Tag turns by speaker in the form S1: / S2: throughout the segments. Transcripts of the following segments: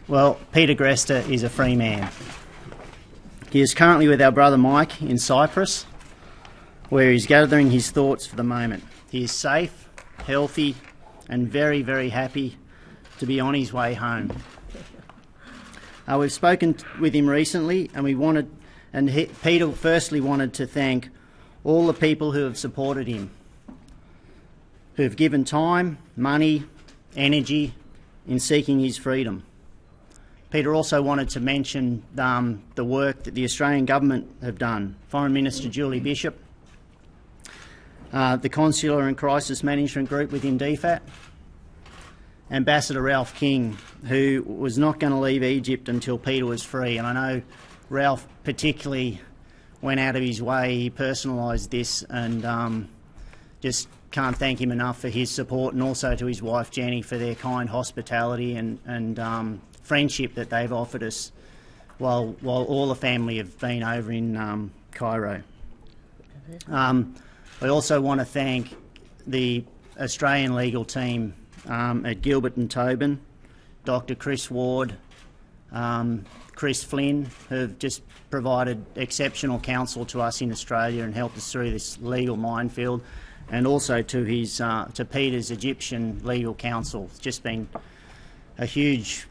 S1: Well, Peter Greste is a free man. He is currently with our brother Mike in Cyprus, where he's gathering his thoughts for the moment. He is safe, healthy, and very, very happy to be on his way home. We've spoken with him recently, and Peter firstly wanted to thank all the people who have supported him, who have given time, money, energy in seeking his freedom. Peter also wanted to mention the work that the Australian government have done. Foreign Minister Julie Bishop, the Consular and Crisis Management Group within DFAT, Ambassador Ralph King, who was not going to leave Egypt until Peter was free. And I know Ralph particularly went out of his way. He personalised this, and just can't thank him enough for his support, and also to his wife Jenny for their kind hospitality and friendship that they've offered us while all the family have been over in Cairo. I also want to thank the Australian legal team at Gilbert and Tobin, Dr. Chris Ward, Chris Flynn, who've just provided exceptional counsel to us in Australia and helped us through this legal minefield, and also to Peter's Egyptian legal counsel. It's just been a huge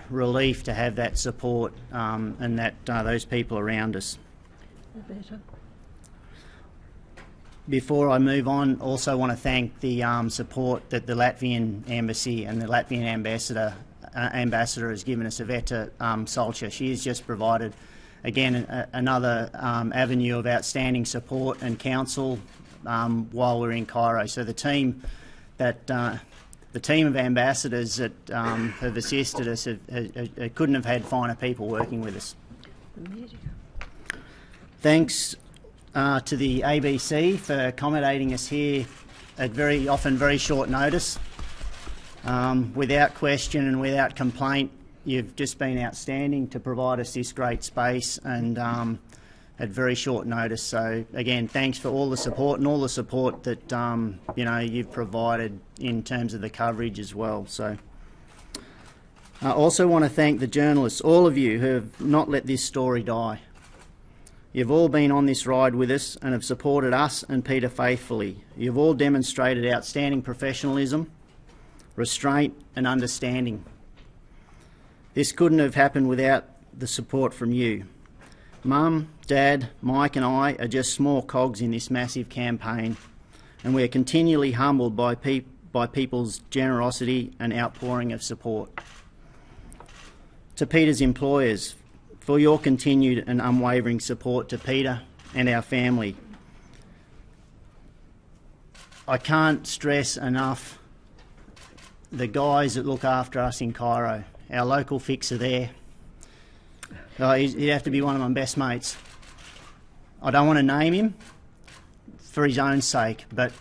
S1: relief to have that support and that those people around us. Before I move on, also want to thank the support that the Latvian Embassy and the Latvian Ambassador has given us, Iveta Solcha. She has just provided, again, another avenue of outstanding support and counsel while we're in Cairo. So the team of ambassadors that have assisted us couldn't have had finer people working with us. Thanks to the ABC for accommodating us here at often very short notice. Without question and without complaint, you've just been outstanding to provide us this great space and at very short notice. So again, thanks for all the support and all the support that you've provided in terms of the coverage as well. So I also want to thank the journalists, all of you who have not let this story die. You've all been on this ride with us and have supported us and Peter faithfully. You've all demonstrated outstanding professionalism, restraint and understanding. This couldn't have happened without the support from you. Mum, Dad, Mike and I are just small cogs in this massive campaign, and we are continually humbled by people's generosity and outpouring of support. To Peter's employers, for your continued and unwavering support to Peter and our family. I can't stress enough the guys that look after us in Cairo. Our local fixer there. He'd have to be one of my best mates. I don't want to name him for his own sake, but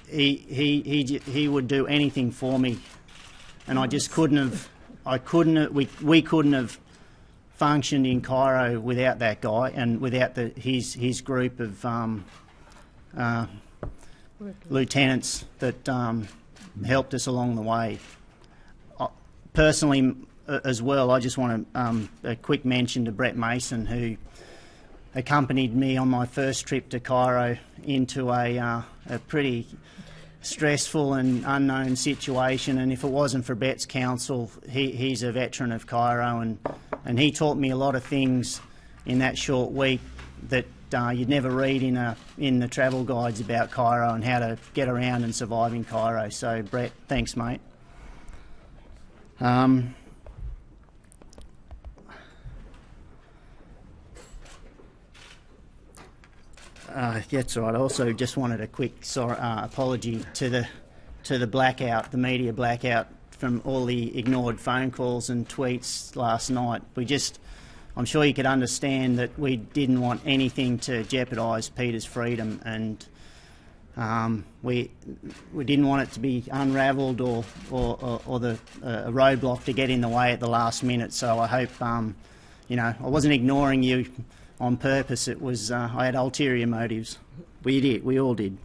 S1: he would do anything for me, and I just couldn't have. We couldn't have functioned in Cairo without that guy and without his group of lieutenants that helped us along the way. Personally, as well, I just want a quick mention to Brett Mason, who accompanied me on my first trip to Cairo into a pretty stressful and unknown situation, and if it wasn't for Brett's counsel, he's a veteran of Cairo, and he taught me a lot of things in that short week that you'd never read in the travel guides about Cairo and how to get around and survive in Cairo. So Brett, thanks mate. That's all right. I also just wanted a quick apology to the blackout, the media blackout, from all the ignored phone calls and tweets last night. I'm sure you could understand that we didn't want anything to jeopardise Peter's freedom, and we didn't want it to be unravelled or a roadblock to get in the way at the last minute. So I hope I wasn't ignoring you on purpose. It was I had ulterior motives. We all did.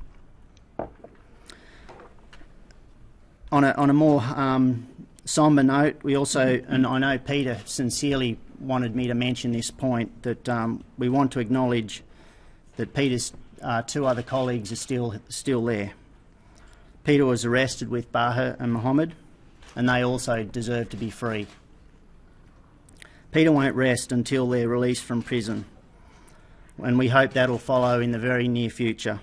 S1: On a more sombre note, we also, and I know Peter sincerely wanted me to mention this point, that we want to acknowledge that Peter's two other colleagues are still there. Peter was arrested with Baha and Mohammed, and they also deserve to be free. Peter won't rest until they're released from prison, and we hope that'll follow in the very near future.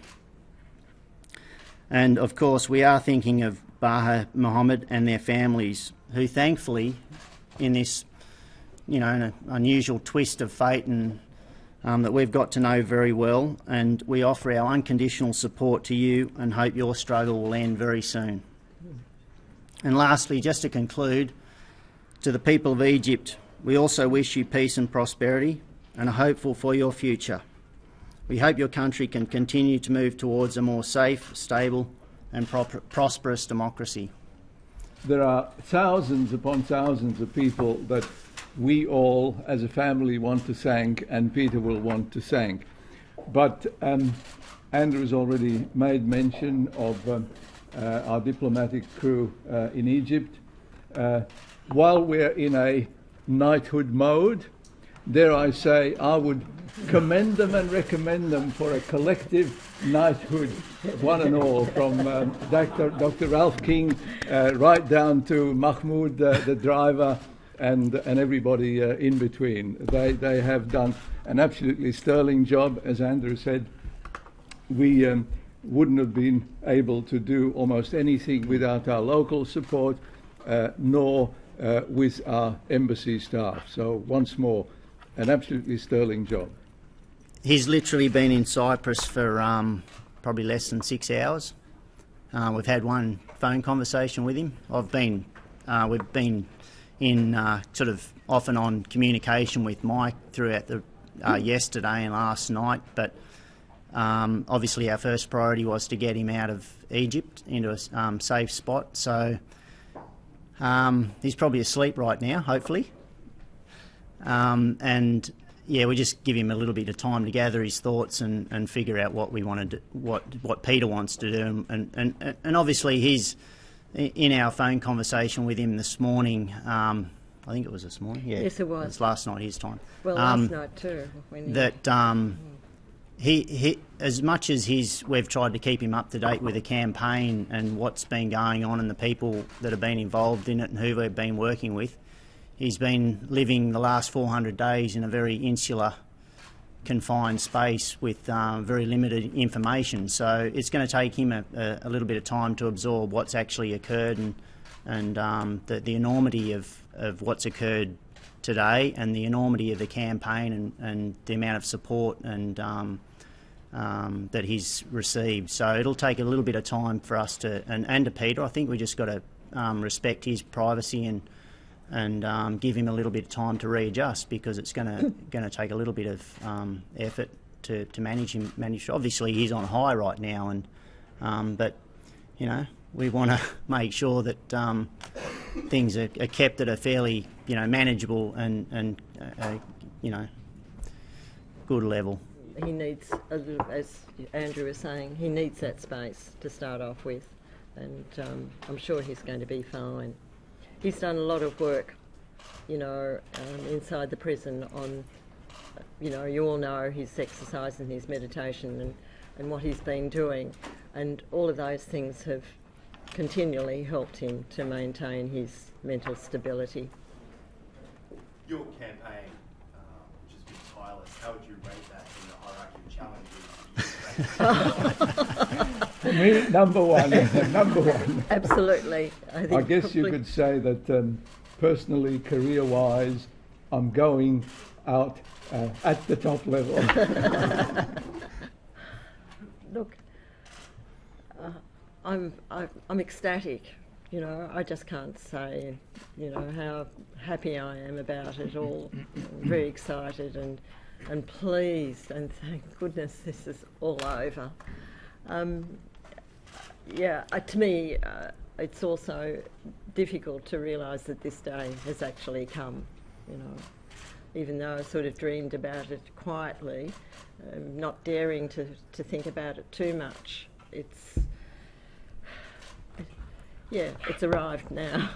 S1: And of course, we are thinking of Baha, Mohammed and their families, who thankfully, in this, an unusual twist of fate and that we've got to know very well, and we offer our unconditional support to you and hope your struggle will end very soon. And lastly, just to conclude, to the people of Egypt, we also wish you peace and prosperity and are hopeful for your future. We hope your country can continue to move towards a more safe, stable and prosperous democracy.
S2: There are thousands upon thousands of people that we all as a family want to thank, and Peter will want to thank. But Andrew has already made mention of our diplomatic crew in Egypt. While we're in a knighthood mode, dare I say, I would commend them and recommend them for a collective knighthood, one and all, from Dr. Ralph King right down to Mahmoud, the driver, and everybody in between. They have done an absolutely sterling job. As Andrew said, we wouldn't have been able to do almost anything without our local support, nor with our embassy staff. So once more, an absolutely sterling job.
S1: He's literally been in Cyprus for probably less than 6 hours. We've had one phone conversation with him. We've been in sort of off and on communication with Mike throughout the yesterday and last night, but obviously our first priority was to get him out of Egypt into a safe spot. So he's probably asleep right now, hopefully. And yeah, we just give him a little bit of time to gather his thoughts and figure out what we want to do, what Peter wants to do, and obviously he's in our phone conversation with him this morning. I think it was this morning. Yeah,
S3: yes, it was.
S1: It was last night his time.
S3: Well, last night too.
S1: He as much as we've tried to keep him up to date with the campaign and what's been going on and the people that have been involved in it and who we've been working with. He's been living the last 400 days in a very insular, confined space with very limited information. So it's going to take him a little bit of time to absorb what's actually occurred and the enormity of what's occurred today and the enormity of the campaign and the amount of support and that he's received. So it'll take a little bit of time for us to, and to Peter, I think we just got to respect his privacy and give him a little bit of time to readjust, because it's going to take a little bit of effort to manage him. Obviously, he's on high right now, but we want to make sure that things are kept at a fairly manageable and good level.
S3: He needs, as Andrew was saying, he needs that space to start off with, and I'm sure he's going to be fine. He's done a lot of work, inside the prison on, you all know his exercise and his meditation and what he's been doing. And all of those things have continually helped him to maintain his mental stability.
S4: Your campaign, which has been tireless, how would you rate that in the hierarchy of challenges?
S2: For me, number one. Number one.
S3: Absolutely.
S2: I guess you could say that personally, career-wise, I'm going out at the top level.
S3: Look, I'm ecstatic. I just can't say, how happy I am about it all. I'm very excited and pleased, and thank goodness this is all over. To me, it's also difficult to realise that this day has actually come, even though I sort of dreamed about it quietly, not daring to think about it too much. It's arrived now.